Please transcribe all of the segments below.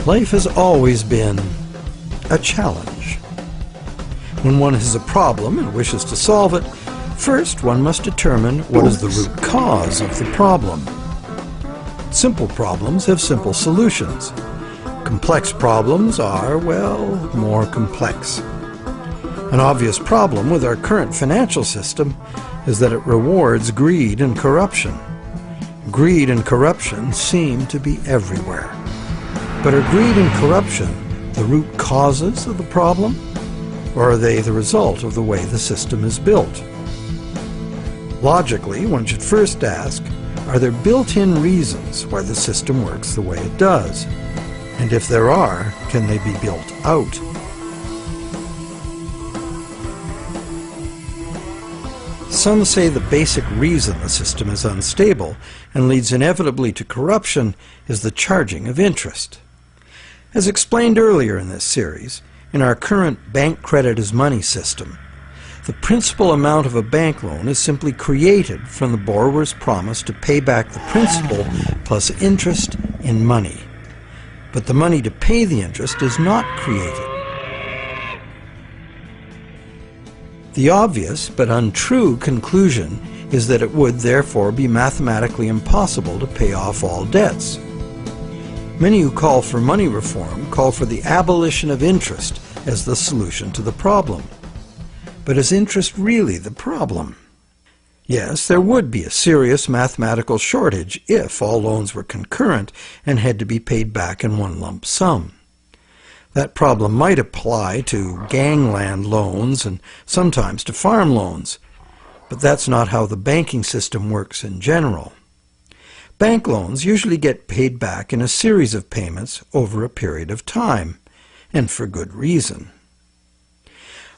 Life has always been a challenge. When one has a problem and wishes to solve it, first one must determine what is the root cause of the problem. Simple problems have simple solutions. Complex problems are, well, more complex. An obvious problem with our current financial system is that it rewards greed and corruption. Greed and corruption seem to be everywhere. But are greed and corruption the root causes of the problem, or are they the result of the way the system is built? Logically, one should first ask, are there built-in reasons why the system works the way it does? And if there are, can they be built out? Some say the basic reason the system is unstable and leads inevitably to corruption is the charging of interest. As explained earlier in this series, in our current bank credit as money system, the principal amount of a bank loan is simply created from the borrower's promise to pay back the principal plus interest in money. But the money to pay the interest is not created. The obvious but untrue conclusion is that it would therefore be mathematically impossible to pay off all debts. Many who call for money reform call for the abolition of interest as the solution to the problem. But is interest really the problem? Yes, there would be a serious mathematical shortage if all loans were concurrent and had to be paid back in one lump sum. That problem might apply to gangland loans and sometimes to farm loans, but that's not how the banking system works in general. Bank loans usually get paid back in a series of payments over a period of time, and for good reason.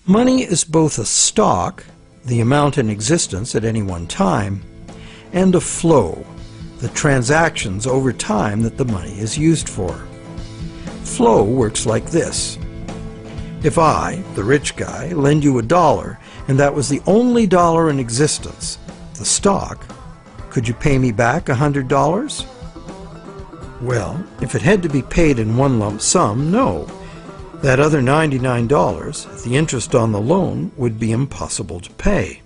Money is both a stock, the amount in existence at any one time, and a flow, the transactions over time that the money is used for. Flow works like this. If I, the rich guy, lend you $1 and that was the only dollar in existence, the stock, could you pay me back $100? Well, if it had to be paid in one lump sum, no. That other $99, the interest on the loan, would be impossible to pay.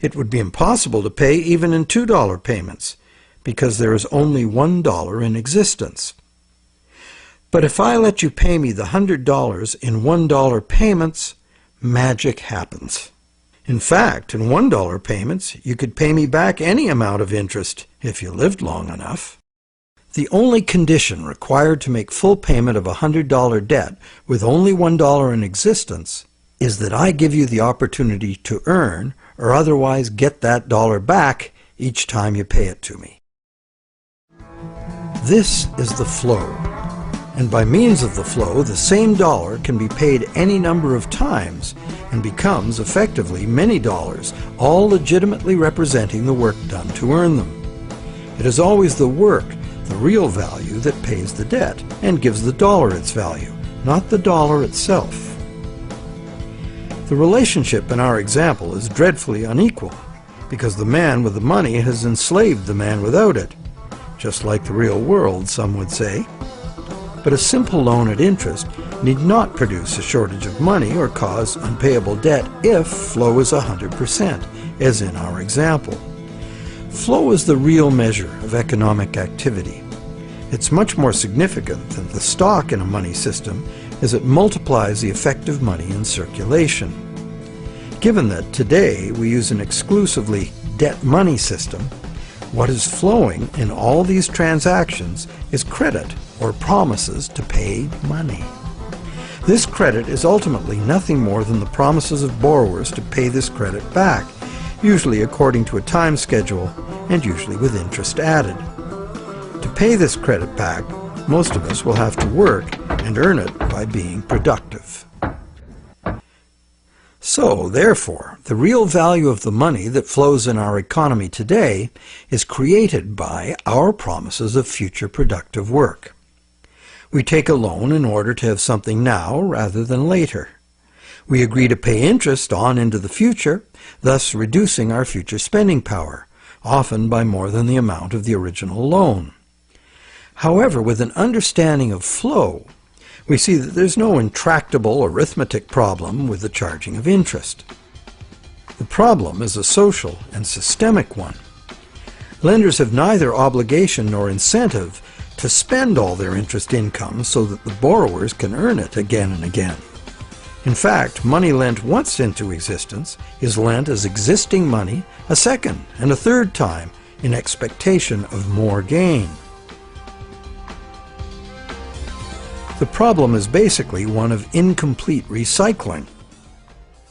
It would be impossible to pay even in $2 payments, because there is only $1 in existence. But if I let you pay me the $100 in $1 payments, magic happens. In fact, in $1 payments, you could pay me back any amount of interest if you lived long enough. The only condition required to make full payment of a $100 debt with only $1 in existence is that I give you the opportunity to earn or otherwise get that dollar back each time you pay it to me. This is the flow. And by means of the flow, the same dollar can be paid any number of times and becomes effectively many dollars, all legitimately representing the work done to earn them. It is always the work, the real value, that pays the debt and gives the dollar its value, not the dollar itself. The relationship in our example is dreadfully unequal because the man with the money has enslaved the man without it, just like the real world, some would say. But a simple loan at interest need not produce a shortage of money or cause unpayable debt if flow is 100%, as in our example. Flow is the real measure of economic activity. It's much more significant than the stock in a money system, as it multiplies the effective money in circulation. Given that today we use an exclusively debt money system, what is flowing in all these transactions is credit or promises to pay money. This credit is ultimately nothing more than the promises of borrowers to pay this credit back, usually according to a time schedule and usually with interest added. To pay this credit back, most of us will have to work and earn it by being productive. So, therefore, the real value of the money that flows in our economy today is created by our promises of future productive work. We take a loan in order to have something now rather than later. We agree to pay interest on into the future, thus reducing our future spending power, often by more than the amount of the original loan. However, with an understanding of flow, we see that there's no intractable arithmetic problem with the charging of interest. The problem is a social and systemic one. Lenders have neither obligation nor incentive to spend all their interest income so that the borrowers can earn it again and again. In fact, money lent once into existence is lent as existing money a second and a third time in expectation of more gain. The problem is basically one of incomplete recycling.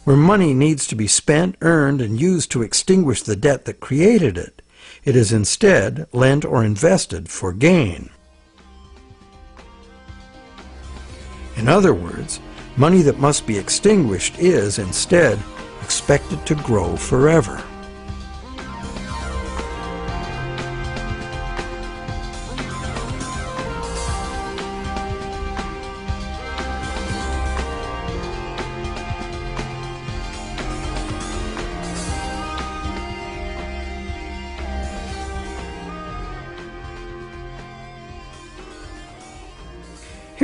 Where money needs to be spent, earned, and used to extinguish the debt that created it, it is instead lent or invested for gain. In other words, money that must be extinguished is, instead, expected to grow forever.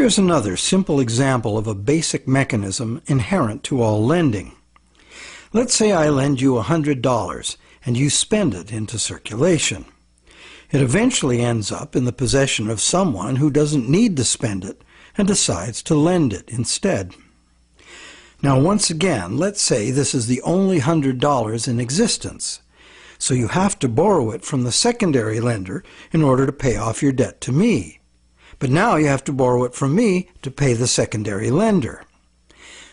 Here's another simple example of a basic mechanism inherent to all lending. Let's say I lend you $100 and you spend it into circulation. It eventually ends up in the possession of someone who doesn't need to spend it and decides to lend it instead. Now once again, let's say this is the only $100 in existence, so you have to borrow it from the secondary lender in order to pay off your debt to me. But now you have to borrow it from me to pay the secondary lender.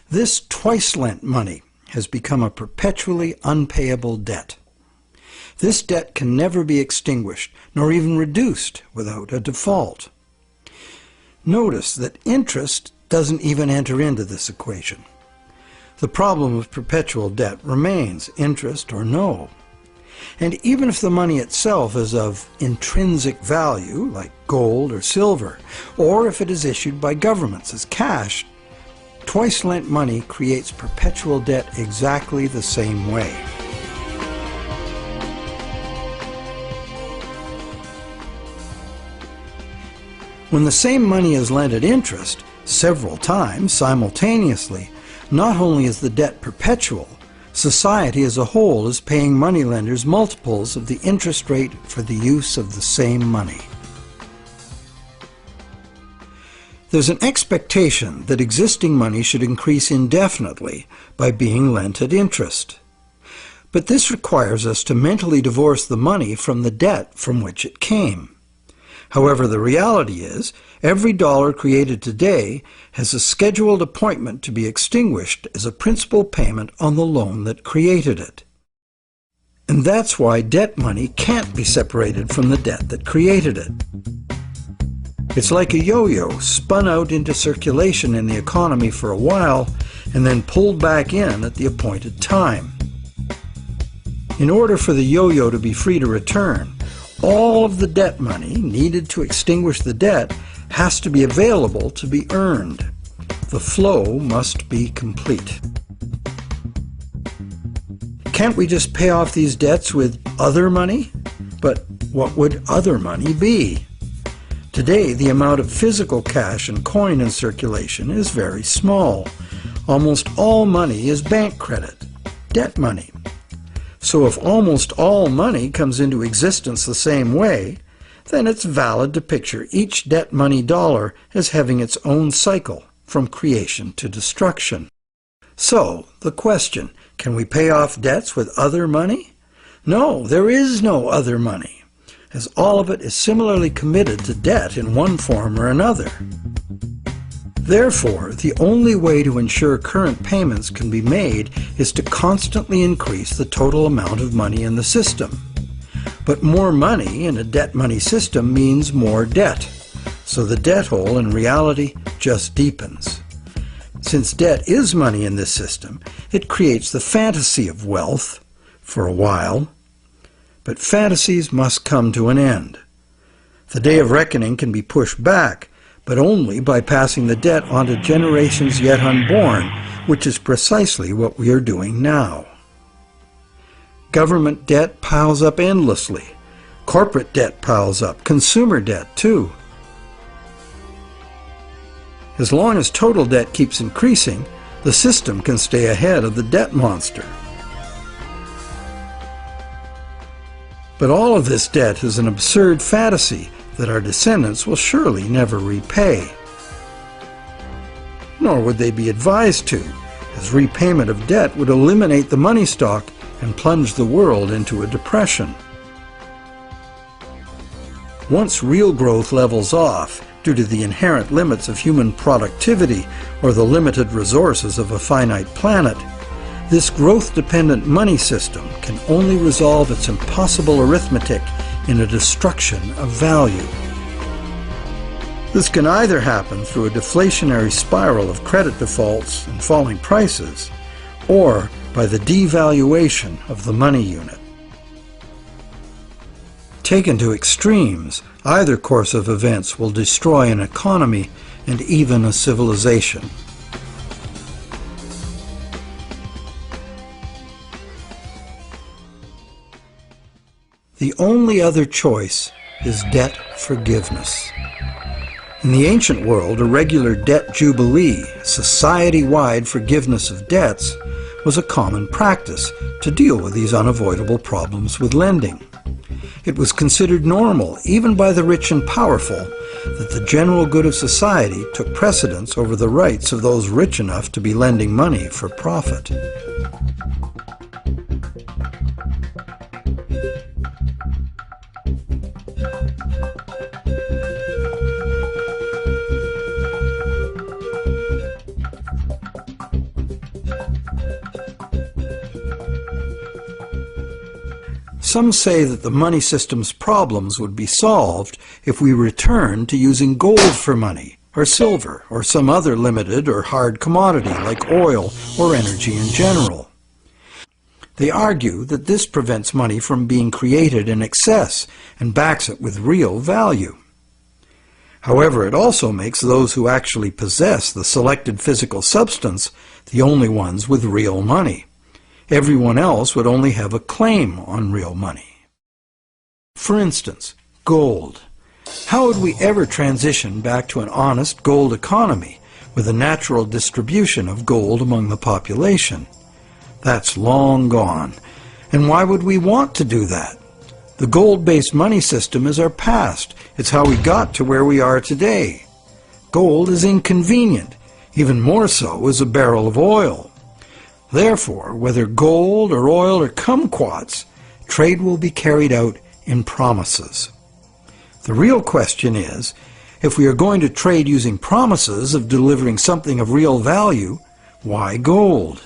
This twice-lent money has become a perpetually unpayable debt. This debt can never be extinguished, nor even reduced without a default. Notice that interest doesn't even enter into this equation. The problem of perpetual debt remains, interest or no. And even if the money itself is of intrinsic value, like gold or silver, or if it is issued by governments as cash, twice-lent money creates perpetual debt exactly the same way. When the same money is lent at interest, several times simultaneously, not only is the debt perpetual, society as a whole is paying moneylenders multiples of the interest rate for the use of the same money. There's an expectation that existing money should increase indefinitely by being lent at interest. But this requires us to mentally divorce the money from the debt from which it came. However, the reality is, every dollar created today has a scheduled appointment to be extinguished as a principal payment on the loan that created it. And that's why debt money can't be separated from the debt that created it. It's like a yo-yo spun out into circulation in the economy for a while and then pulled back in at the appointed time. In order for the yo-yo to be free to return, all of the debt money needed to extinguish the debt has to be available to be earned. The flow must be complete. Can't we just pay off these debts with other money? But what would other money be? Today, the amount of physical cash and coin in circulation is very small. Almost all money is bank credit, debt money. So if almost all money comes into existence the same way, then it's valid to picture each debt money dollar as having its own cycle from creation to destruction. So, the question, can we pay off debts with other money? No, there is no other money, as all of it is similarly committed to debt in one form or another. Therefore, the only way to ensure current payments can be made is to constantly increase the total amount of money in the system. But more money in a debt money system means more debt, so the debt hole in reality just deepens. Since debt is money in this system, it creates the fantasy of wealth for a while, but fantasies must come to an end. The day of reckoning can be pushed back, but only by passing the debt on to generations yet unborn, which is precisely what we are doing now. Government debt piles up endlessly. Corporate debt piles up. Consumer debt, too. As long as total debt keeps increasing, the system can stay ahead of the debt monster. But all of this debt is an absurd fantasy that our descendants will surely never repay. Nor would they be advised to, as repayment of debt would eliminate the money stock and plunge the world into a depression. Once real growth levels off due to the inherent limits of human productivity or the limited resources of a finite planet, this growth-dependent money system can only resolve its impossible arithmetic in a destruction of value. This can either happen through a deflationary spiral of credit defaults and falling prices, or by the devaluation of the money unit. Taken to extremes, either course of events will destroy an economy and even a civilization. The only other choice is debt forgiveness. In the ancient world, a regular debt jubilee, society-wide forgiveness of debts, was a common practice to deal with these unavoidable problems with lending. It was considered normal, even by the rich and powerful, that the general good of society took precedence over the rights of those rich enough to be lending money for profit. Some say that the money system's problems would be solved if we returned to using gold for money, or silver, or some other limited or hard commodity like oil or energy in general. They argue that this prevents money from being created in excess and backs it with real value. However, it also makes those who actually possess the selected physical substance the only ones with real money. Everyone else would only have a claim on real money. For instance, gold. How would we ever transition back to an honest gold economy with a natural distribution of gold among the population? That's long gone. And why would we want to do that? The gold-based money system is our past. It's how we got to where we are today. Gold is inconvenient. Even more so is a barrel of oil. Therefore, whether gold or oil or kumquats, trade will be carried out in promises. The real question is, if we are going to trade using promises of delivering something of real value, why gold?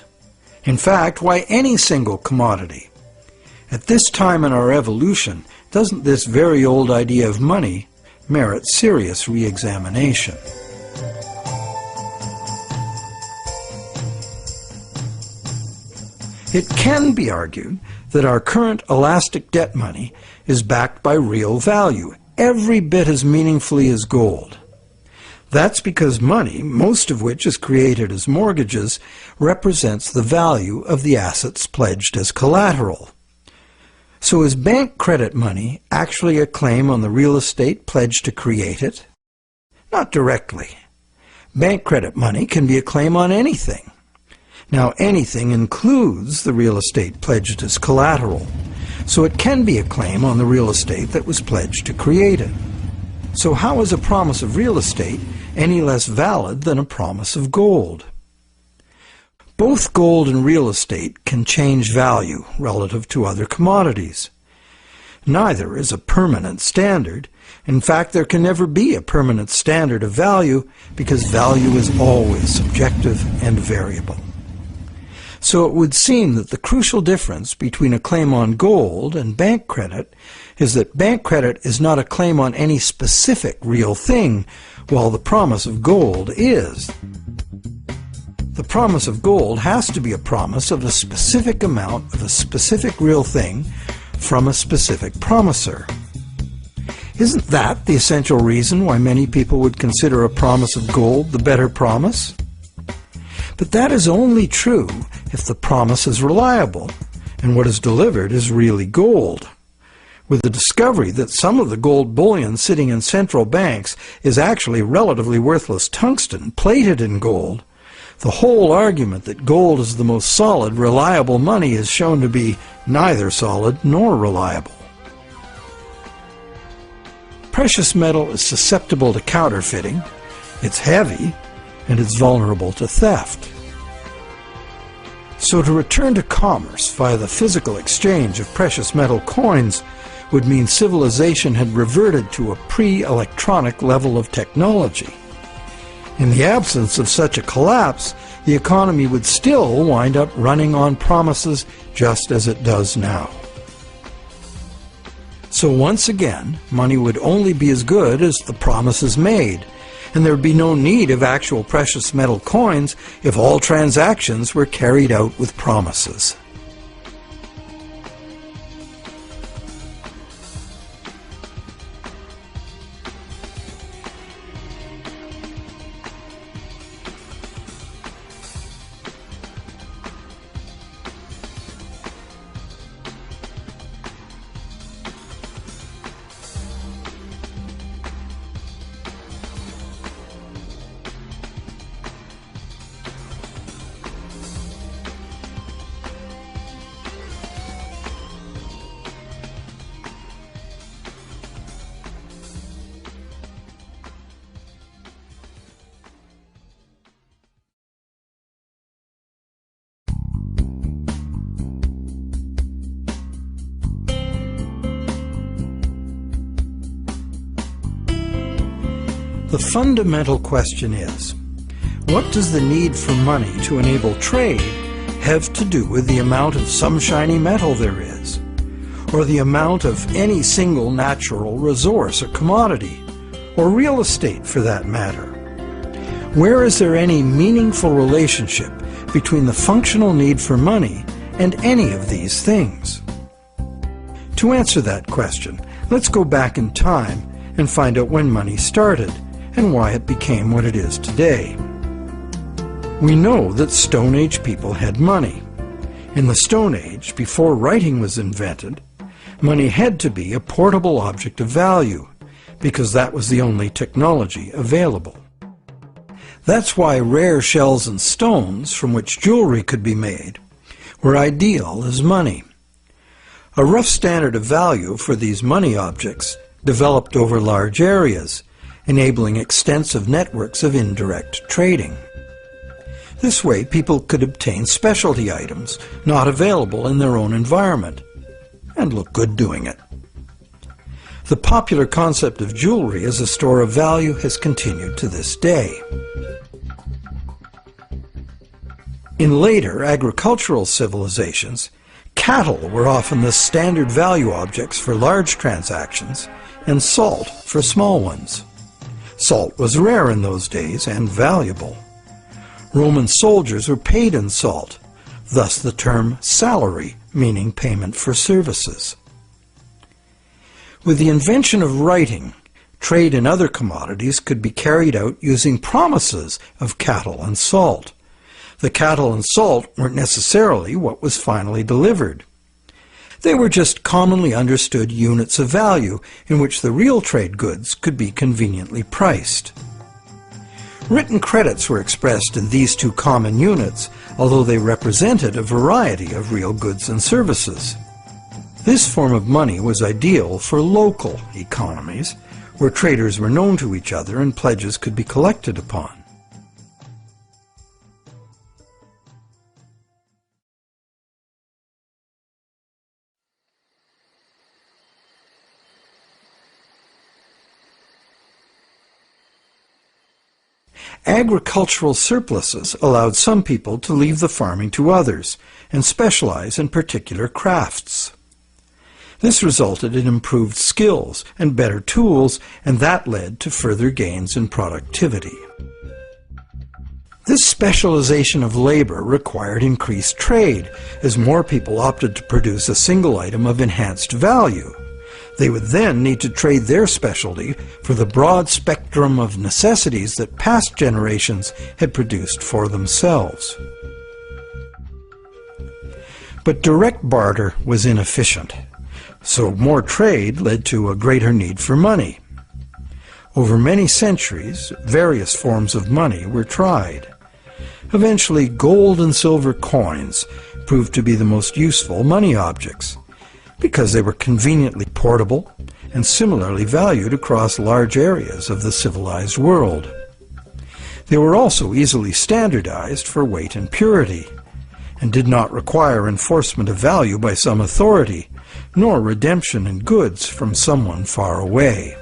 In fact, why any single commodity? At this time in our evolution, doesn't this very old idea of money merit serious re-examination? It can be argued that our current elastic debt money is backed by real value, every bit as meaningfully as gold. That's because money, most of which is created as mortgages, represents the value of the assets pledged as collateral. So is bank credit money actually a claim on the real estate pledged to create it? Not directly. Bank credit money can be a claim on anything. Now, anything includes the real estate pledged as collateral, so it can be a claim on the real estate that was pledged to create it. So how is a promise of real estate any less valid than a promise of gold? Both gold and real estate can change value relative to other commodities. Neither is a permanent standard. In fact, there can never be a permanent standard of value because value is always subjective and variable. So it would seem that the crucial difference between a claim on gold and bank credit is that bank credit is not a claim on any specific real thing, while the promise of gold is. The promise of gold has to be a promise of a specific amount of a specific real thing from a specific promiser. Isn't that the essential reason why many people would consider a promise of gold the better promise? But that is only true if the promise is reliable and what is delivered is really gold. with the discovery that some of the gold bullion sitting in central banks is actually relatively worthless tungsten plated in gold, the whole argument that gold is the most solid, reliable money is shown to be neither solid nor reliable. Precious metal is susceptible to counterfeiting, it's heavy, and it's vulnerable to theft. So to return to commerce via the physical exchange of precious metal coins would mean civilization had reverted to a pre-electronic level of technology. In the absence of such a collapse, the economy would still wind up running on promises just as it does now. So once again, money would only be as good as the promises made, and there would be no need of actual precious metal coins if all transactions were carried out with promises. The fundamental question is, what does the need for money to enable trade have to do with the amount of some shiny metal there is, or the amount of any single natural resource or commodity, or real estate for that matter? Where is there any meaningful relationship between the functional need for money and any of these things? To answer that question, let's go back in time and find out when money started and why it became what it is today. We know that Stone Age people had money. In the Stone Age, before writing was invented, money had to be a portable object of value, because that was the only technology available. That's why rare shells and stones, from which jewelry could be made, were ideal as money. A rough standard of value for these money objects developed over large areas, enabling extensive networks of indirect trading. This way, people could obtain specialty items not available in their own environment, and look good doing it. The popular concept of jewelry as a store of value has continued to this day. In later agricultural civilizations, cattle were often the standard value objects for large transactions, and salt for small ones. Salt was rare in those days and valuable. Roman soldiers were paid in salt, thus the term salary, meaning payment for services. With the invention of writing, trade in other commodities could be carried out using promises of cattle and salt. The cattle and salt weren't necessarily what was finally delivered. They were just commonly understood units of value in which the real trade goods could be conveniently priced. Written credits were expressed in these two common units, although they represented a variety of real goods and services. This form of money was ideal for local economies, where traders were known to each other and pledges could be collected upon. Agricultural surpluses allowed some people to leave the farming to others and specialize in particular crafts. This resulted in improved skills and better tools, and that led to further gains in productivity. This specialization of labor required increased trade, as more people opted to produce a single item of enhanced value. They would then need to trade their specialty for the broad spectrum of necessities that past generations had produced for themselves. But direct barter was inefficient. So more trade led to a greater need for money. Over many centuries, various forms of money were tried. Eventually, gold and silver coins proved to be the most useful money objects because they were conveniently portable and similarly valued across large areas of the civilized world. They were also easily standardized for weight and purity, and did not require enforcement of value by some authority, nor redemption in goods from someone far away.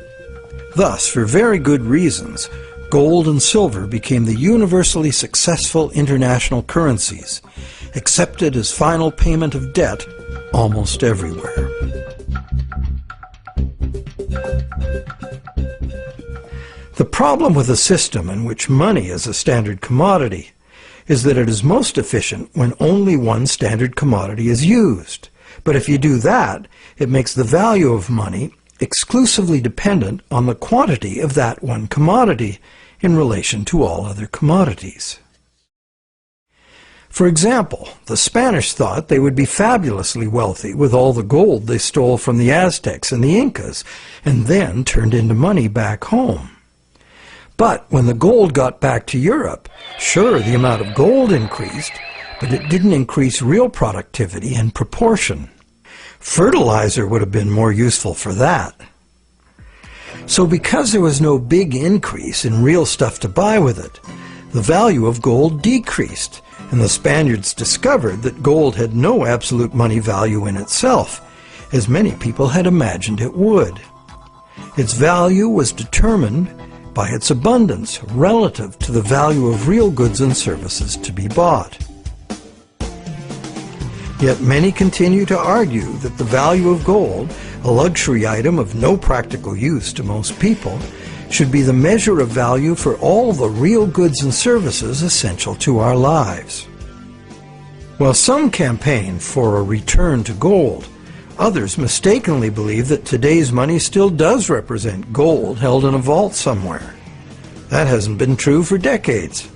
Thus, for very good reasons, gold and silver became the universally successful international currencies, accepted as final payment of debt almost everywhere. The problem with a system in which money is a standard commodity is that it is most efficient when only one standard commodity is used. But if you do that, it makes the value of money exclusively dependent on the quantity of that one commodity in relation to all other commodities. For example, the Spanish thought they would be fabulously wealthy with all the gold they stole from the Aztecs and the Incas, and then turned into money back home. But when the gold got back to Europe, sure, the amount of gold increased, but it didn't increase real productivity in proportion. Fertilizer would have been more useful for that. So because there was no big increase in real stuff to buy with it, the value of gold decreased, and the Spaniards discovered that gold had no absolute money value in itself, as many people had imagined it would. Its value was determined by its abundance relative to the value of real goods and services to be bought. Yet many continue to argue that the value of gold, a luxury item of no practical use to most people, should be the measure of value for all the real goods and services essential to our lives. While some campaign for a return to gold, others mistakenly believe that today's money still does represent gold held in a vault somewhere. That hasn't been true for decades.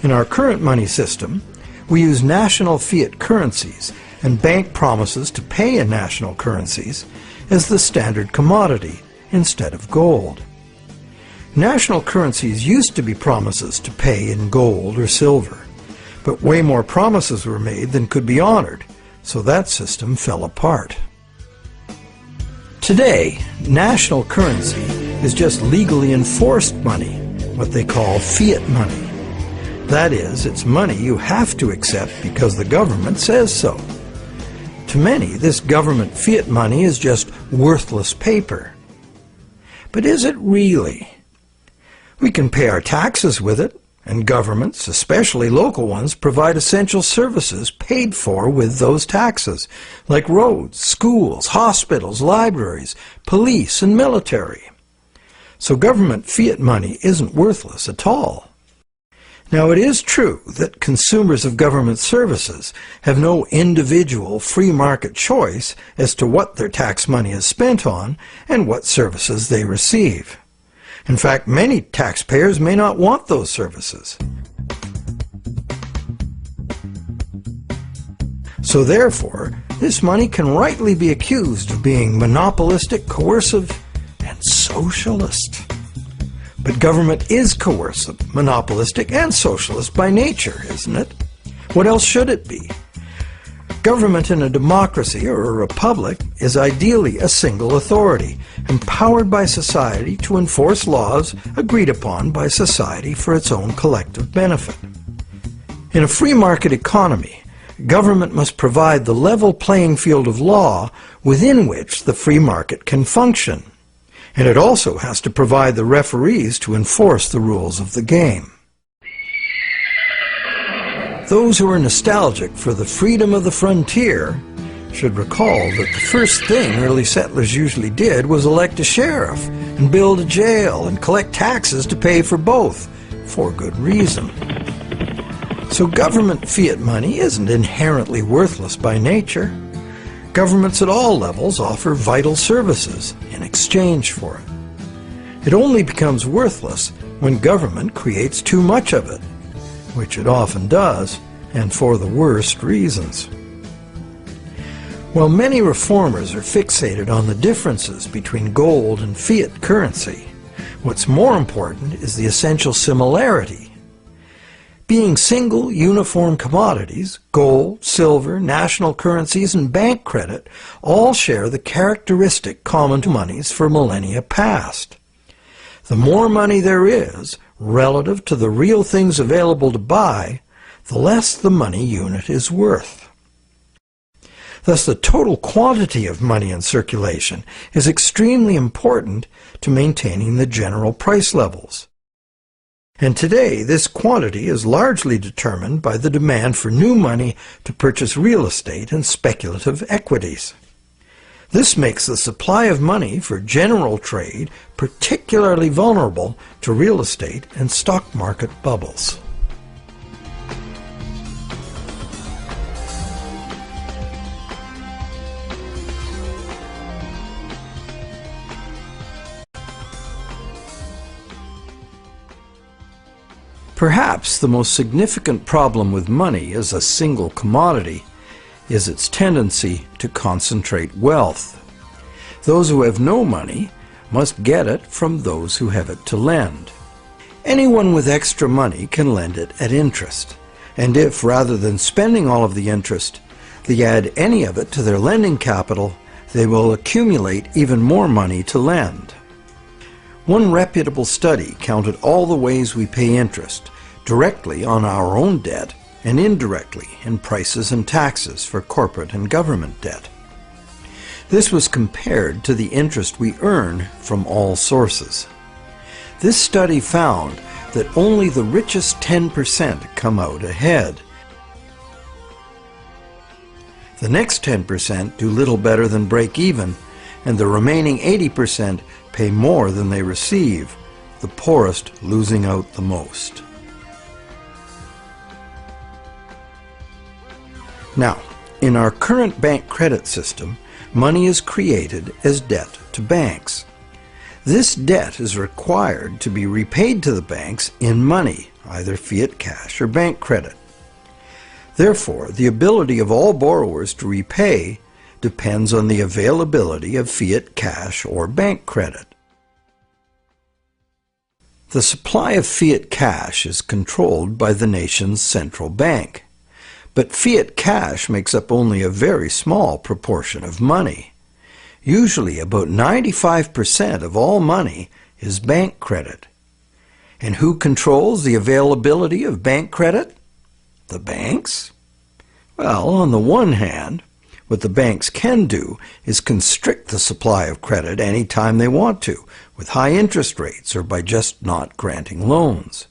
In our current money system, we use national fiat currencies and bank promises to pay in national currencies as the standard commodity instead of gold. National currencies used to be promises to pay in gold or silver, but way more promises were made than could be honored, so that system fell apart. Today, national currency is just legally enforced money, what they call fiat money. That is, it's money you have to accept because the government says so. To many, this government fiat money is just worthless paper. But is it really? We can pay our taxes with it, and governments, especially local ones, provide essential services paid for with those taxes, like roads, schools, hospitals, libraries, police, and military. So government fiat money isn't worthless at all. Now, it is true that consumers of government services have no individual free market choice as to what their tax money is spent on and what services they receive. In fact, many taxpayers may not want those services. So therefore, this money can rightly be accused of being monopolistic, coercive, and socialist. But government is coercive, monopolistic, and socialist by nature, isn't it? What else should it be? Government in a democracy or a republic is ideally a single authority, empowered by society to enforce laws agreed upon by society for its own collective benefit. In a free market economy, government must provide the level playing field of law within which the free market can function. And it also has to provide the referees to enforce the rules of the game. Those who are nostalgic for the freedom of the frontier should recall that the first thing early settlers usually did was elect a sheriff and build a jail and collect taxes to pay for both, for good reason. So government fiat money isn't inherently worthless by nature. Governments at all levels offer vital services in exchange for it. It only becomes worthless when government creates too much of it, which it often does, and for the worst reasons. While many reformers are fixated on the differences between gold and fiat currency, what's more important is the essential similarity. Being single, uniform commodities, gold, silver, national currencies, and bank credit all share the characteristic common to monies for millennia past. The more money there is, relative to the real things available to buy, the less the money unit is worth. Thus, the total quantity of money in circulation is extremely important to maintaining the general price levels. And today, this quantity is largely determined by the demand for new money to purchase real estate and speculative equities. This makes the supply of money for general trade particularly vulnerable to real estate and stock market bubbles. Perhaps the most significant problem with money as a single commodity is its tendency to concentrate wealth. Those who have no money must get it from those who have it to lend. Anyone with extra money can lend it at interest, and if, rather than spending all of the interest, they add any of it to their lending capital, they will accumulate even more money to lend. One reputable study counted all the ways we pay interest, directly on our own debt and indirectly in prices and taxes for corporate and government debt. This was compared to the interest we earn from all sources. This study found that only the richest 10% come out ahead. The next 10% do little better than break even, and the remaining 80% pay more than they receive, the poorest losing out the most. Now, in our current bank credit system, money is created as debt to banks. This debt is required to be repaid to the banks in money, either fiat cash or bank credit. Therefore, the ability of all borrowers to repay depends on the availability of fiat cash or bank credit. The supply of fiat cash is controlled by the nation's central bank, but fiat cash makes up only a very small proportion of money. Usually about 95% of all money is bank credit. And who controls the availability of bank credit? The banks? Well, on the one hand, what the banks can do is constrict the supply of credit any time they want to, with high interest rates or by just not granting loans.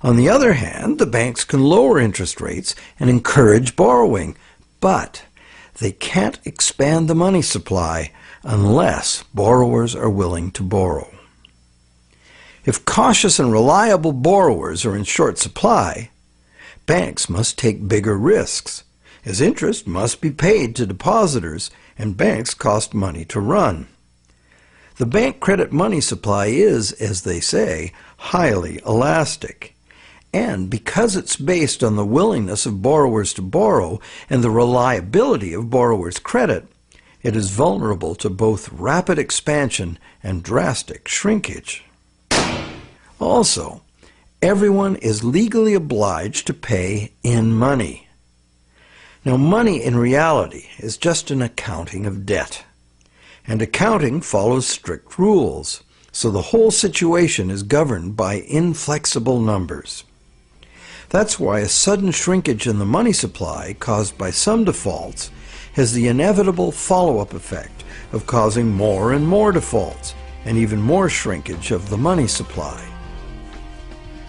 On the other hand, the banks can lower interest rates and encourage borrowing, but they can't expand the money supply unless borrowers are willing to borrow. If cautious and reliable borrowers are in short supply, banks must take bigger risks, as interest must be paid to depositors and banks cost money to run. The bank credit money supply is, as they say, highly elastic. And because it's based on the willingness of borrowers to borrow and the reliability of borrowers' credit, it is vulnerable to both rapid expansion and drastic shrinkage. Also, everyone is legally obliged to pay in money. Now, money in reality is just an accounting of debt, and accounting follows strict rules, so the whole situation is governed by inflexible numbers. That's why a sudden shrinkage in the money supply caused by some defaults has the inevitable follow-up effect of causing more and more defaults and even more shrinkage of the money supply.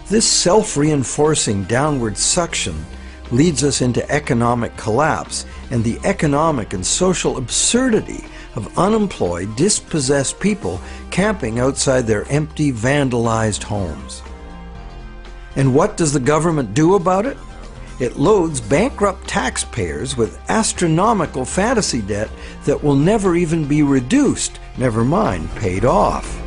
This self-reinforcing downward suction leads us into economic collapse and the economic and social absurdity of unemployed, dispossessed people camping outside their empty, vandalized homes. And what does the government do about it? It loads bankrupt taxpayers with astronomical fantasy debt that will never even be reduced, never mind paid off.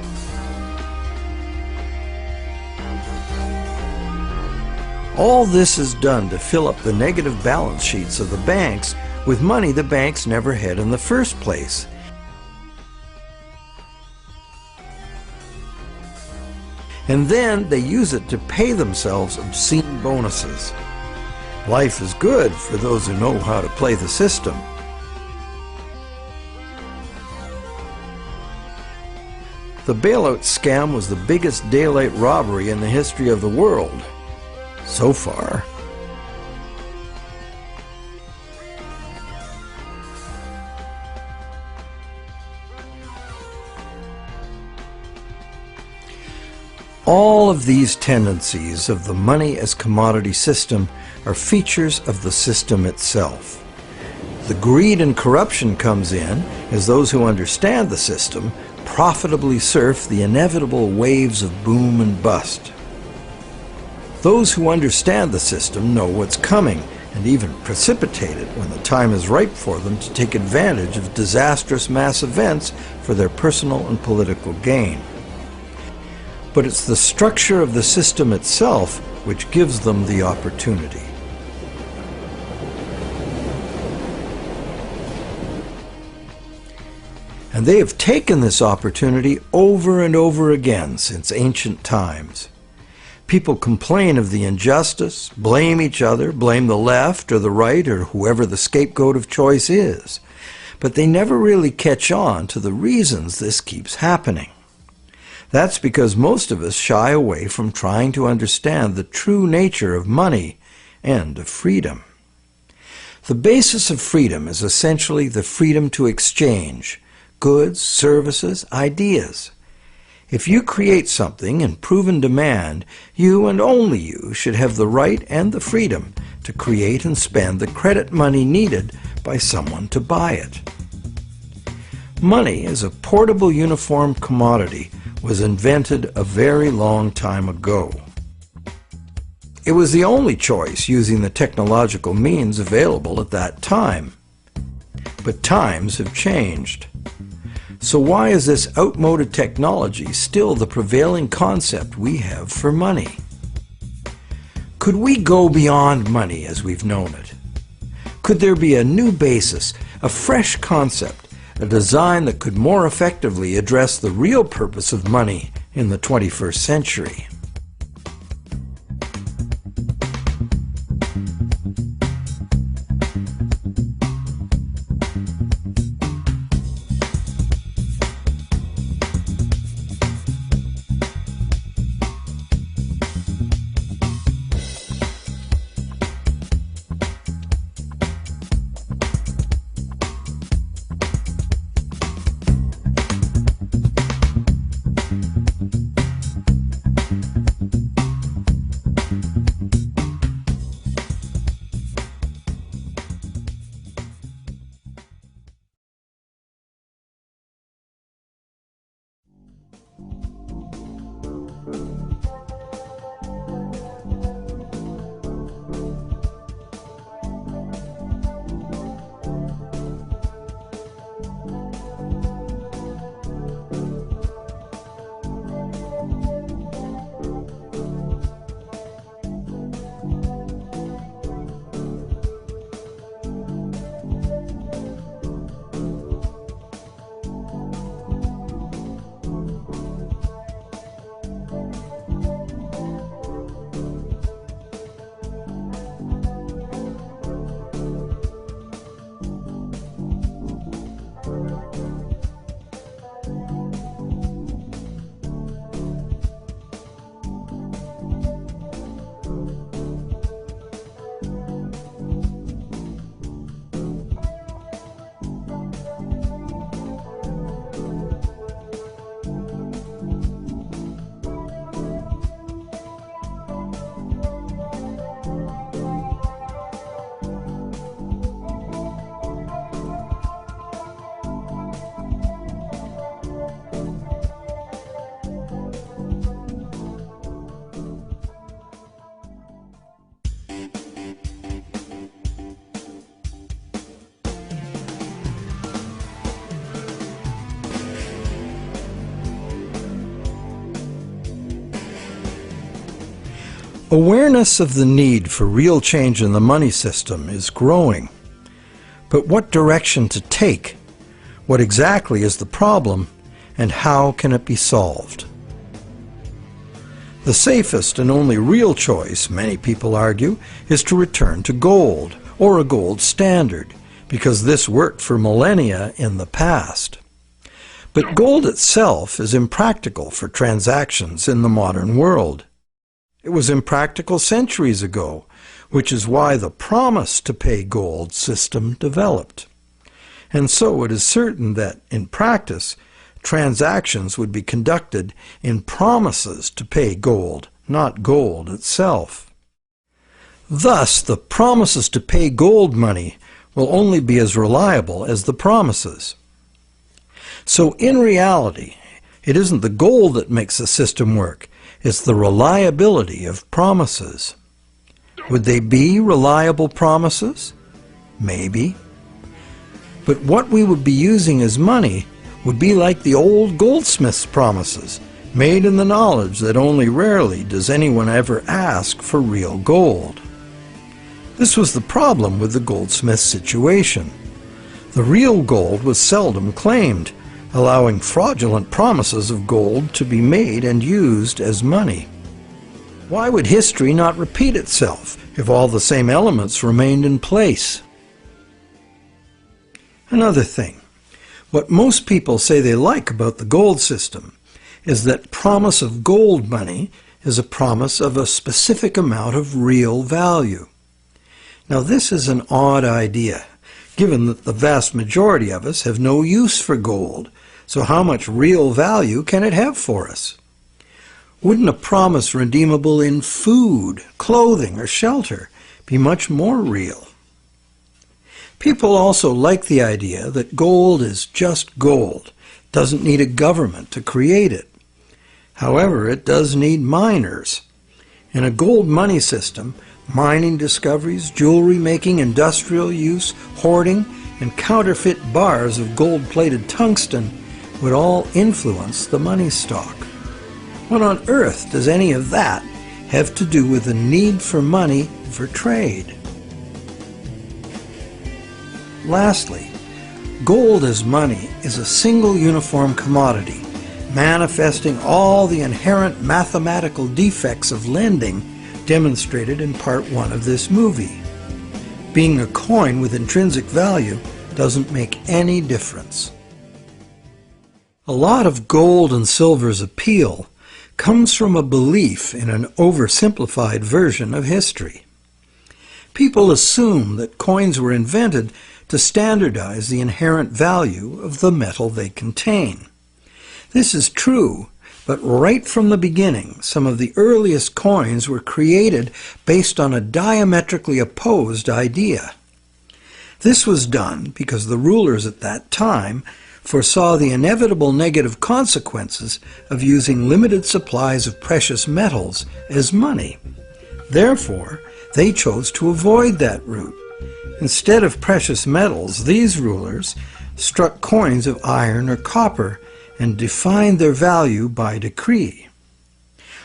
All this is done to fill up the negative balance sheets of the banks with money the banks never had in the first place. And then they use it to pay themselves obscene bonuses. Life is good for those who know how to play the system. The bailout scam was the biggest daylight robbery in the history of the world. So far. All of these tendencies of the money as commodity system are features of the system itself. The greed and corruption comes in as those who understand the system profitably surf the inevitable waves of boom and bust. Those who understand the system know what's coming and even precipitate it when the time is ripe for them to take advantage of disastrous mass events for their personal and political gain. But it's the structure of the system itself which gives them the opportunity. And they have taken this opportunity over and over again since ancient times. People complain of the injustice, blame each other, blame the left or the right or whoever the scapegoat of choice is. But they never really catch on to the reasons this keeps happening. That's because most of us shy away from trying to understand the true nature of money and of freedom. The basis of freedom is essentially the freedom to exchange goods, services, ideas. If you create something in proven demand, you and only you should have the right and the freedom to create and spend the credit money needed by someone to buy it. Money as a portable uniform commodity was invented a very long time ago. It was the only choice using the technological means available at that time. But times have changed. So why is this outmoded technology still the prevailing concept we have for money? Could we go beyond money as we've known it? Could there be a new basis, a fresh concept, a design that could more effectively address the real purpose of money in the 21st century? Awareness of the need for real change in the money system is growing. But what direction to take? What exactly is the problem, and how can it be solved? The safest and only real choice, many people argue, is to return to gold, or a gold standard, because this worked for millennia in the past. But gold itself is impractical for transactions in the modern world. It was impractical centuries ago, which is why the promise to pay gold system developed. And so it is certain that, in practice, transactions would be conducted in promises to pay gold, not gold itself. Thus, the promises to pay gold money will only be as reliable as the promises. So in reality, it isn't the gold that makes the system work, it's the reliability of promises. Would they be reliable promises? Maybe. But what we would be using as money would be like the old goldsmith's promises, made in the knowledge that only rarely does anyone ever ask for real gold. This was the problem with the goldsmith situation. The real gold was seldom claimed, allowing fraudulent promises of gold to be made and used as money. Why would history not repeat itself if all the same elements remained in place? Another thing, what most people say they like about the gold system is that promise of gold money is a promise of a specific amount of real value. Now this is an odd idea, given that the vast majority of us have no use for gold, so how much real value can it have for us? Wouldn't a promise redeemable in food, clothing, or shelter be much more real? People also like the idea that gold is just gold, doesn't need a government to create it. However, it does need miners. In a gold money system, mining discoveries, jewelry making, industrial use, hoarding, and counterfeit bars of gold-plated tungsten would all influence the money stock. What on earth does any of that have to do with the need for money for trade? Lastly, gold as money is a single uniform commodity, manifesting all the inherent mathematical defects of lending demonstrated in part 1 of this movie. Being a coin with intrinsic value doesn't make any difference. A lot of gold and silver's appeal comes from a belief in an oversimplified version of history. People assume that coins were invented to standardize the inherent value of the metal they contain. This is true, but right from the beginning, some of the earliest coins were created based on a diametrically opposed idea. This was done because the rulers at that time foresaw the inevitable negative consequences of using limited supplies of precious metals as money. Therefore, they chose to avoid that route. Instead of precious metals, these rulers struck coins of iron or copper and defined their value by decree.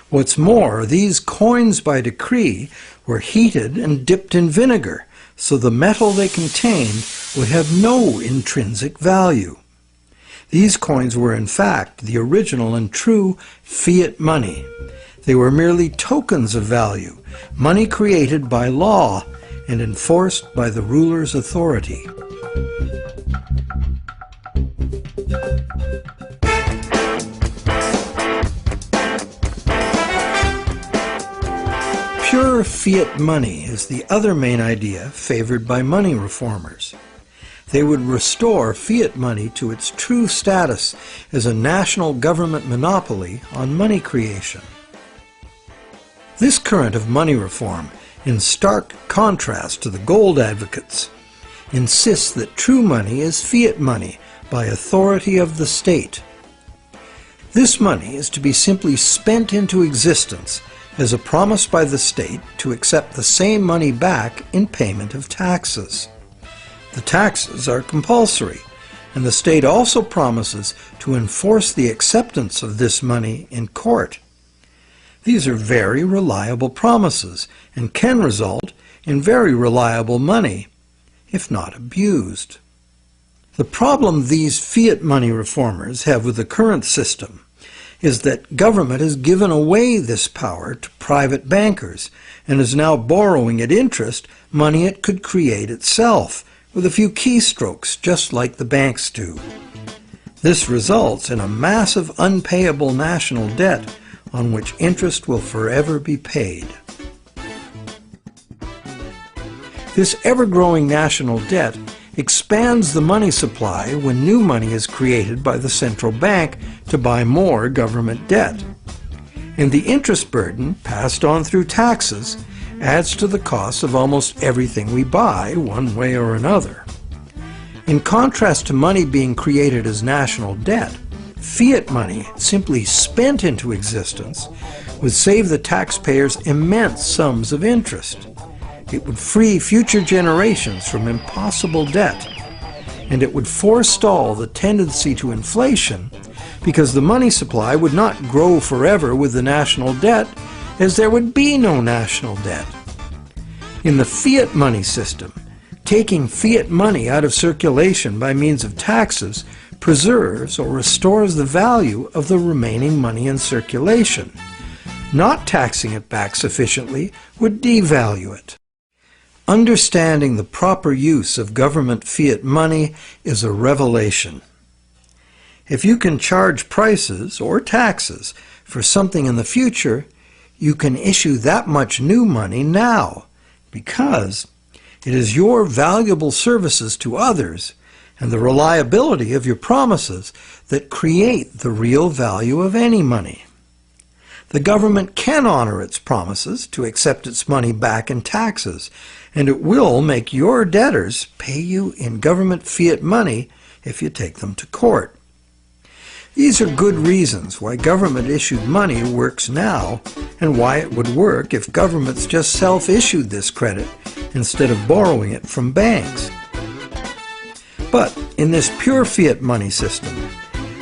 What's more, these coins by decree were heated and dipped in vinegar, so the metal they contained would have no intrinsic value. These coins were in fact the original and true fiat money. They were merely tokens of value, money created by law and enforced by the ruler's authority. Pure fiat money is the other main idea favored by money reformers. They would restore fiat money to its true status as a national government monopoly on money creation. This current of money reform, in stark contrast to the gold advocates, insists that true money is fiat money by authority of the state. This money is to be simply spent into existence as a promise by the state to accept the same money back in payment of taxes. The taxes are compulsory, and the state also promises to enforce the acceptance of this money in court. These are very reliable promises and can result in very reliable money. if not abused. The problem these fiat money reformers have with the current system is that government has given away this power to private bankers and is now borrowing at interest money it could create itself with a few keystrokes, just like the banks do. This results in a massive unpayable national debt on which interest will forever be paid. This ever-growing national debt expands the money supply when new money is created by the central bank to buy more government debt. And the interest burden, passed on through taxes, adds to the cost of almost everything we buy, one way or another. In contrast to money being created as national debt, fiat money, simply spent into existence, would save the taxpayers immense sums of interest. It would free future generations from impossible debt, and it would forestall the tendency to inflation because the money supply would not grow forever with the national debt, as there would be no national debt. In the fiat money system, taking fiat money out of circulation by means of taxes preserves or restores the value of the remaining money in circulation. Not taxing it back sufficiently would devalue it. Understanding the proper use of government fiat money is a revelation. If you can charge prices or taxes for something in the future, you can issue that much new money now, because it is your valuable services to others and the reliability of your promises that create the real value of any money. The government can honor its promises to accept its money back in taxes, and it will make your debtors pay you in government fiat money if you take them to court. These are good reasons why government-issued money works now, and why it would work if governments just self-issued this credit instead of borrowing it from banks. But in this pure fiat money system,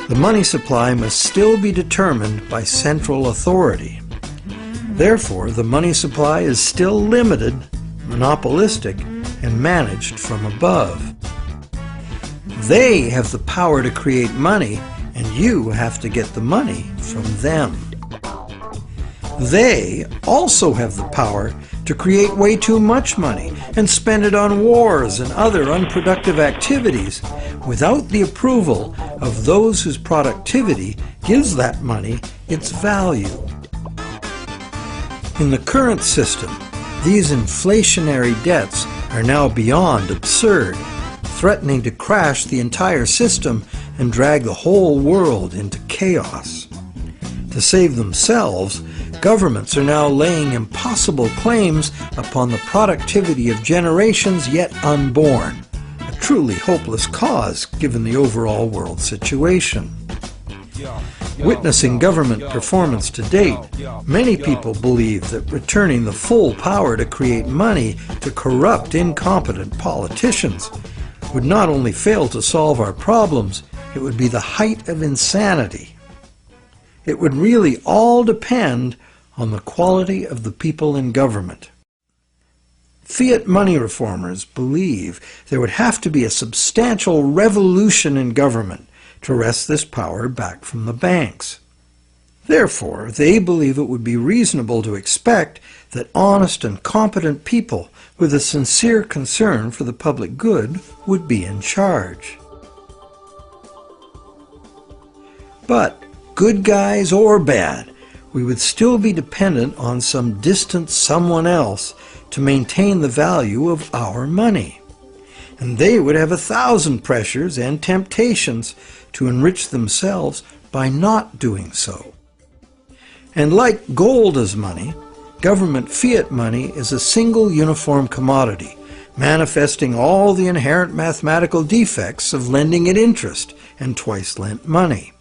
the money supply must still be determined by central authority. Therefore, the money supply is still limited, monopolistic, and managed from above. They have the power to create money, and you have to get the money from them. They also have the power to create way too much money and spend it on wars and other unproductive activities without the approval of those whose productivity gives that money its value. In the current system, these inflationary debts are now beyond absurd, threatening to crash the entire system and drag the whole world into chaos. To save themselves, governments are now laying impossible claims upon the productivity of generations yet unborn, a truly hopeless cause given the overall world situation. Witnessing government performance to date, many people believe that returning the full power to create money to corrupt, incompetent politicians would not only fail to solve our problems, it would be the height of insanity. It would really all depend on the quality of the people in government. Fiat money reformers believe there would have to be a substantial revolution in government to wrest this power back from the banks. Therefore, they believe it would be reasonable to expect that honest and competent people with a sincere concern for the public good would be in charge. But, good guys or bad, we would still be dependent on some distant someone else to maintain the value of our money. And they would have 1,000 pressures and temptations to enrich themselves by not doing so. And like gold as money, government fiat money is a single uniform commodity, manifesting all the inherent mathematical defects of lending at interest and twice lent money.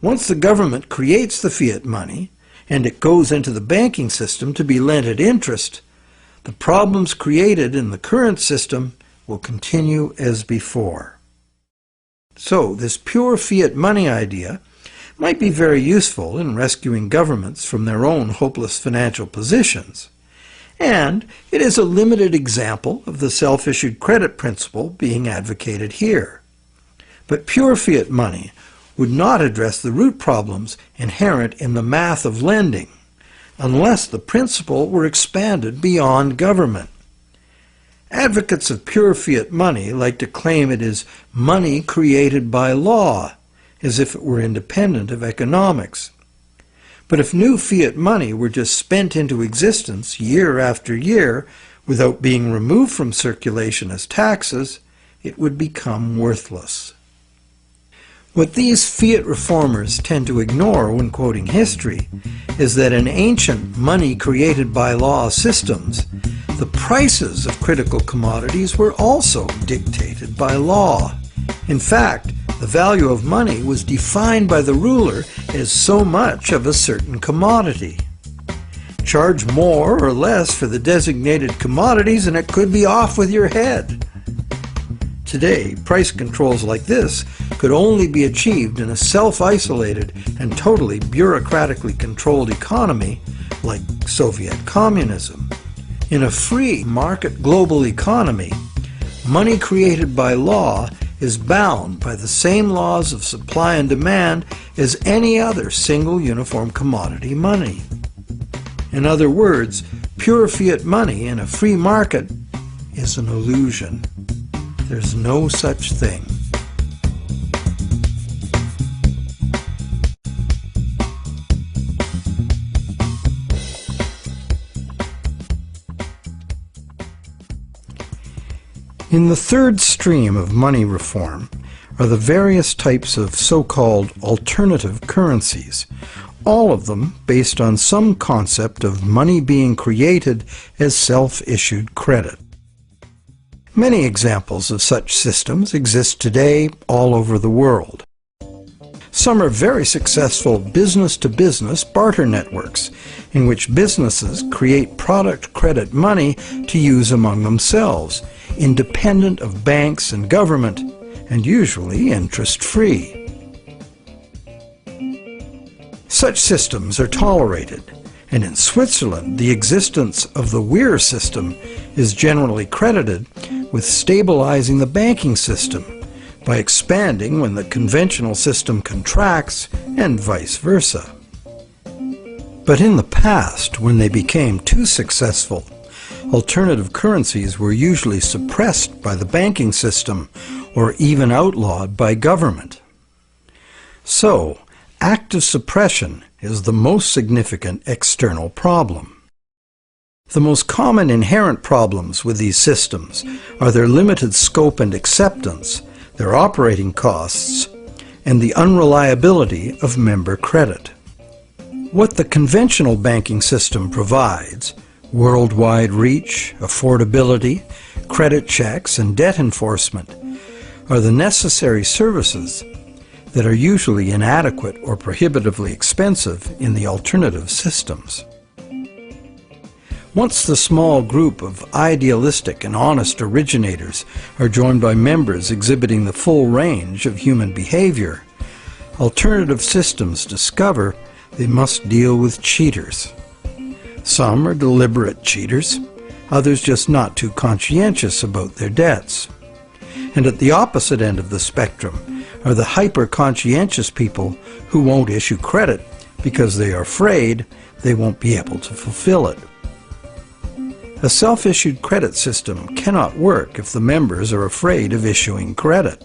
Once the government creates the fiat money, and it goes into the banking system to be lent at interest, the problems created in the current system will continue as before. So, this pure fiat money idea might be very useful in rescuing governments from their own hopeless financial positions, and it is a limited example of the self-issued credit principle being advocated here. But pure fiat money would not address the root problems inherent in the math of lending, unless the principle were expanded beyond government. Advocates of pure fiat money like to claim it is money created by law, as if it were independent of economics. But if new fiat money were just spent into existence year after year without being removed from circulation as taxes, it would become worthless. What these fiat reformers tend to ignore when quoting history is that in ancient money created by law systems, the prices of critical commodities were also dictated by law. In fact, the value of money was defined by the ruler as so much of a certain commodity. Charge more or less for the designated commodities and it could be off with your head. Today, price controls like this could only be achieved in a self-isolated and totally bureaucratically controlled economy like Soviet communism. In a free market global economy, money created by law is bound by the same laws of supply and demand as any other single uniform commodity money. In other words, pure fiat money in a free market is an illusion. There's no such thing. In the third stream of money reform are the various types of so-called alternative currencies, all of them based on some concept of money being created as self-issued credit. Many examples of such systems exist today all over the world. Some are very successful business-to-business barter networks, in which businesses create product credit money to use among themselves, independent of banks and government, and usually interest-free. Such systems are tolerated, and in Switzerland the existence of the Weir system is generally credited with stabilizing the banking system by expanding when the conventional system contracts and vice versa. But in the past, when they became too successful, alternative currencies were usually suppressed by the banking system or even outlawed by government. So, active suppression is the most significant external problem. The most common inherent problems with these systems are their limited scope and acceptance, their operating costs, and the unreliability of member credit. What the conventional banking system provides, worldwide reach, affordability, credit checks, and debt enforcement, are the necessary services that are usually inadequate or prohibitively expensive in the alternative systems. Once the small group of idealistic and honest originators are joined by members exhibiting the full range of human behavior, alternative systems discover they must deal with cheaters. Some are deliberate cheaters, others just not too conscientious about their debts. And at the opposite end of the spectrum are the hyper-conscientious people who won't issue credit because they are afraid they won't be able to fulfill it. A self-issued credit system cannot work if the members are afraid of issuing credit.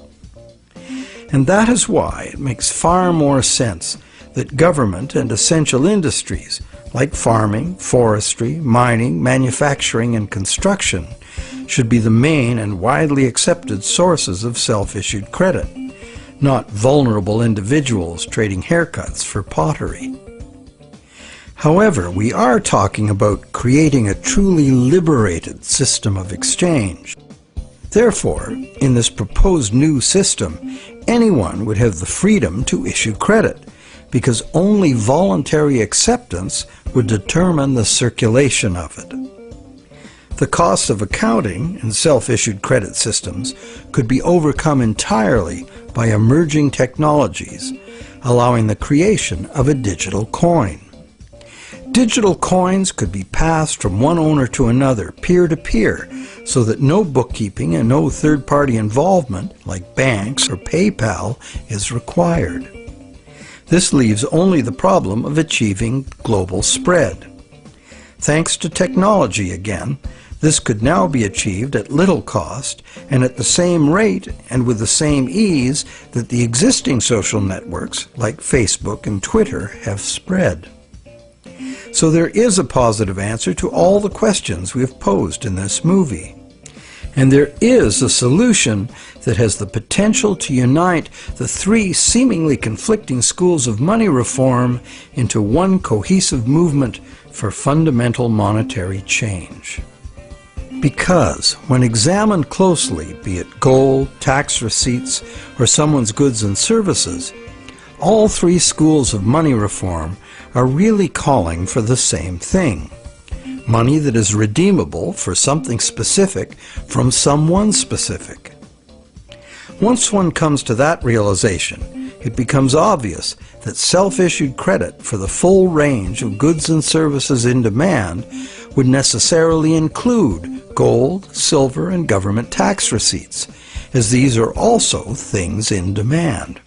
And that is why it makes far more sense that government and essential industries like farming, forestry, mining, manufacturing, and construction should be the main and widely accepted sources of self-issued credit, not vulnerable individuals trading haircuts for pottery. However, we are talking about creating a truly liberated system of exchange. Therefore, in this proposed new system, anyone would have the freedom to issue credit, because only voluntary acceptance would determine the circulation of it. The cost of accounting in self-issued credit systems could be overcome entirely by emerging technologies, allowing the creation of a digital coin. Digital coins could be passed from one owner to another, peer-to-peer, so that no bookkeeping and no third-party involvement, like banks or PayPal, is required. This leaves only the problem of achieving global spread. Thanks to technology again, this could now be achieved at little cost and at the same rate and with the same ease that the existing social networks like Facebook and Twitter have spread. So there is a positive answer to all the questions we have posed in this movie. And there is a solution that has the potential to unite the three seemingly conflicting schools of money reform into one cohesive movement for fundamental monetary change. Because, when examined closely, be it gold, tax receipts, or someone's goods and services, all three schools of money reform are really calling for the same thing. Money that is redeemable for something specific from someone specific. Once one comes to that realization, it becomes obvious that self-issued credit for the full range of goods and services in demand would necessarily include gold, silver, and government tax receipts, as these are also things in demand.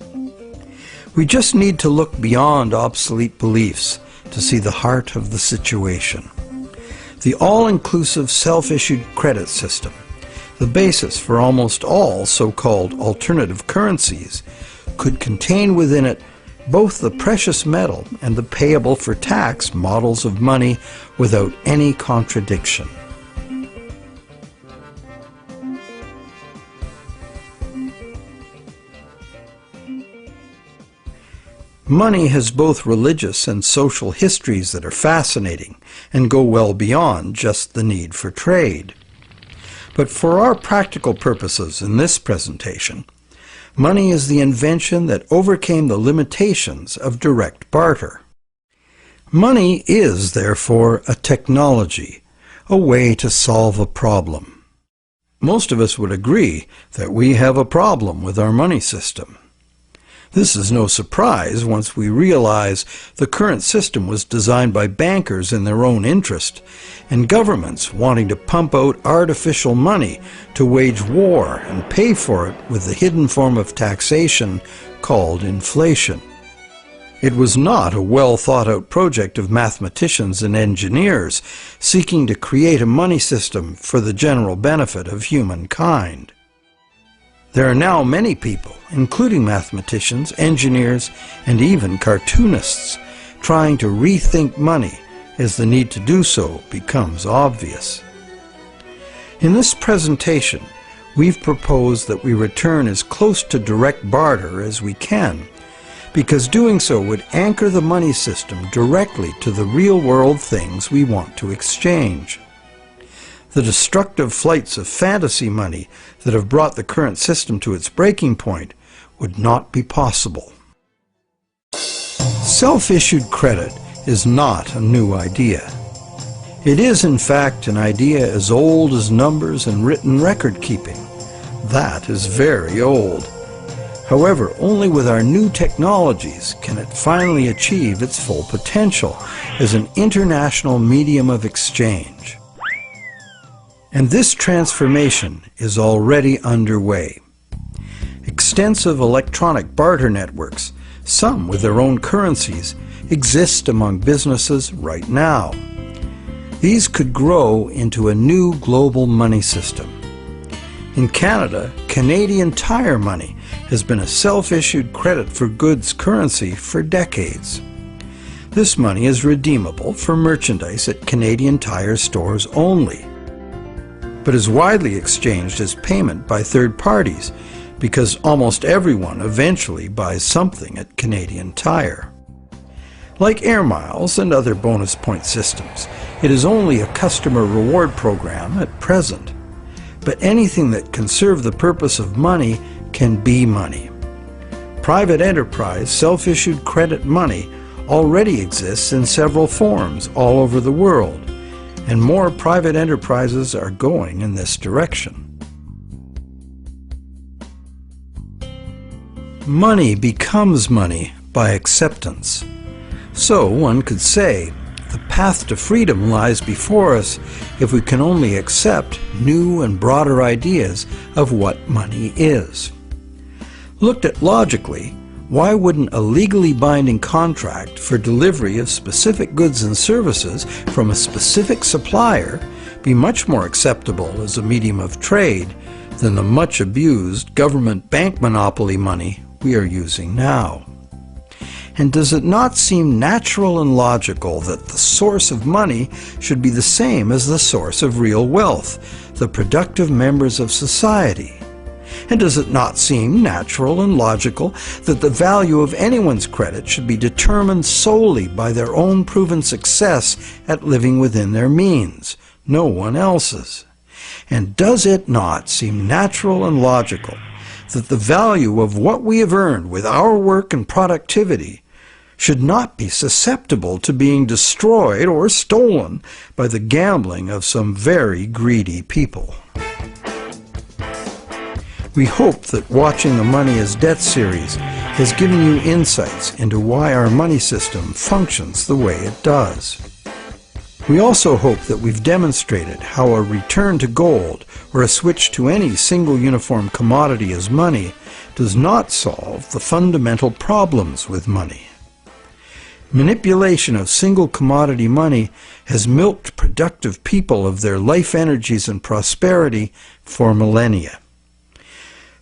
We just need to look beyond obsolete beliefs to see the heart of the situation. The all-inclusive self-issued credit system, the basis for almost all so-called alternative currencies, could contain within it both the precious metal and the payable for tax models of money without any contradiction. Money has both religious and social histories that are fascinating and go well beyond just the need for trade. But for our practical purposes in this presentation, money is the invention that overcame the limitations of direct barter. Money is, therefore, a technology, a way to solve a problem. Most of us would agree that we have a problem with our money system. This is no surprise once we realize the current system was designed by bankers in their own interest, and governments wanting to pump out artificial money to wage war and pay for it with the hidden form of taxation called inflation. It was not a well-thought-out project of mathematicians and engineers seeking to create a money system for the general benefit of humankind. There are now many people, including mathematicians, engineers, and even cartoonists, trying to rethink money as the need to do so becomes obvious. In this presentation, we've proposed that we return as close to direct barter as we can, because doing so would anchor the money system directly to the real-world things we want to exchange. The destructive flights of fantasy money that have brought the current system to its breaking point would not be possible. Self-issued credit is not a new idea. It is, in fact, an idea as old as numbers and written record keeping. That is very old. However, only with our new technologies can it finally achieve its full potential as an international medium of exchange. And this transformation is already underway. Extensive electronic barter networks, some with their own currencies, exist among businesses right now. These could grow into a new global money system. In Canada, Canadian Tire Money has been a self-issued credit for goods currency for decades. This money is redeemable for merchandise at Canadian Tire stores only, but is widely exchanged as payment by third parties because almost everyone eventually buys something at Canadian Tire. Like Air Miles and other bonus point systems, it is only a customer reward program at present. But anything that can serve the purpose of money can be money. Private enterprise self-issued credit money already exists in several forms all over the world, and more private enterprises are going in this direction. Money becomes money by acceptance. So one could say the path to freedom lies before us if we can only accept new and broader ideas of what money is. Looked at logically, why wouldn't a legally binding contract for delivery of specific goods and services from a specific supplier be much more acceptable as a medium of trade than the much abused government bank monopoly money we are using now? And does it not seem natural and logical that the source of money should be the same as the source of real wealth, the productive members of society? And does it not seem natural and logical that the value of anyone's credit should be determined solely by their own proven success at living within their means, no one else's? And does it not seem natural and logical that the value of what we have earned with our work and productivity should not be susceptible to being destroyed or stolen by the gambling of some very greedy people? We hope that watching the Money is Debt series has given you insights into why our money system functions the way it does. We also hope that we've demonstrated how a return to gold or a switch to any single uniform commodity as money does not solve the fundamental problems with money. Manipulation of single commodity money has milked productive people of their life energies and prosperity for millennia.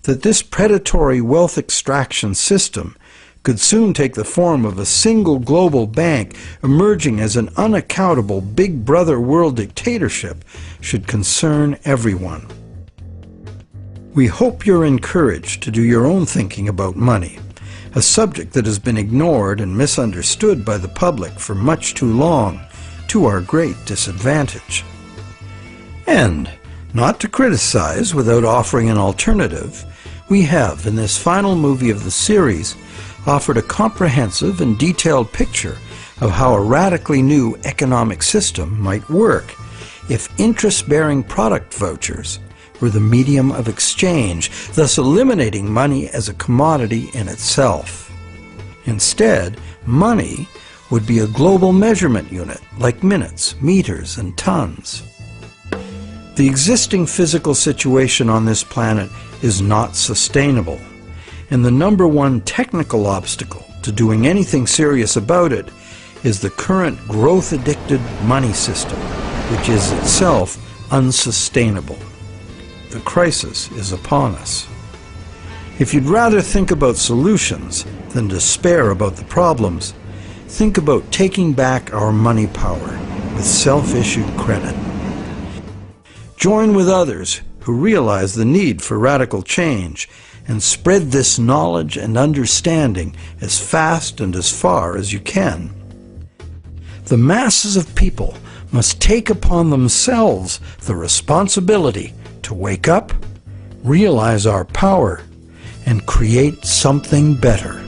That this predatory wealth extraction system could soon take the form of a single global bank emerging as an unaccountable big brother world dictatorship should concern everyone. We hope you're encouraged to do your own thinking about money, a subject that has been ignored and misunderstood by the public for much too long, to our great disadvantage. And, not to criticize without offering an alternative, we have, in this final movie of the series, offered a comprehensive and detailed picture of how a radically new economic system might work if interest-bearing product vouchers were the medium of exchange, thus eliminating money as a commodity in itself. Instead, money would be a global measurement unit like minutes, meters, and tons. The existing physical situation on this planet is not sustainable, and the number one technical obstacle to doing anything serious about it is the current growth-addicted money system, which is itself unsustainable. The crisis is upon us. If you'd rather think about solutions than despair about the problems, think about taking back our money power with self-issued credit. Join with others who realize the need for radical change and spread this knowledge and understanding as fast and as far as you can. The masses of people must take upon themselves the responsibility to wake up, realize our power, and create something better.